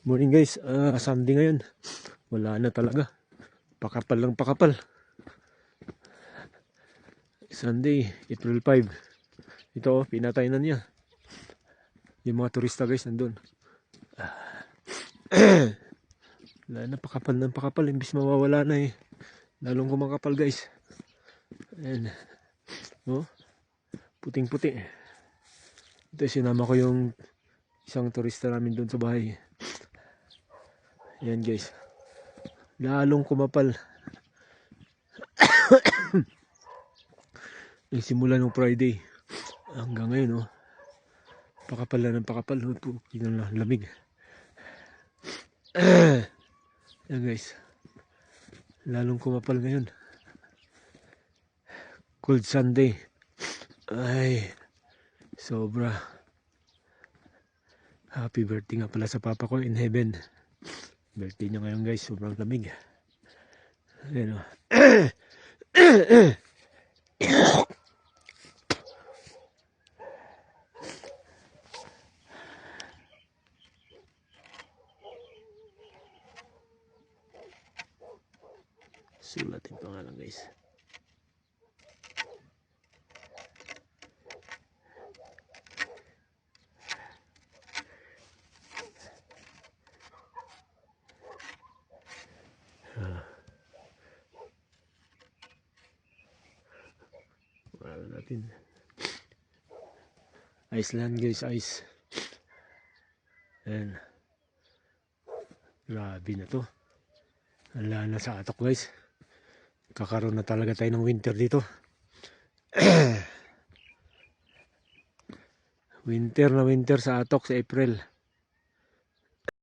Morning guys, Sunday ngayon. Wala na talaga. Pakapal lang pakapal. Sunday, April 5. Ito, pinatay na niya. Yung mga turista guys nandun. Wala na, pakapal ng pakapal. Imbis mawawala na eh. Lalong kumakapal guys. Ayan. Oh, puting puti. Ito, sinama ko yung isang turista namin doon sa bahay. Ayan guys. Lalong kumapal. Nagsimula nung Friday hanggang ngayon, oh. Pakapal na ng pakapal. Lamig. Ayan guys. Lalong kumapal ngayon. Cold Sunday. Ay, sobra. Happy birthday nga pala sa papa ko in heaven. Birthday niya ngayon guys. Sobrang lamig. Ayan, oh. Sulat yung pangalan guys. Wala natin. Iceland guys, ice. Ayan. Grabe na to. Wala na sa atok guys. Kakaroon na talaga tayo ng winter dito. Winter na winter sa atok sa April.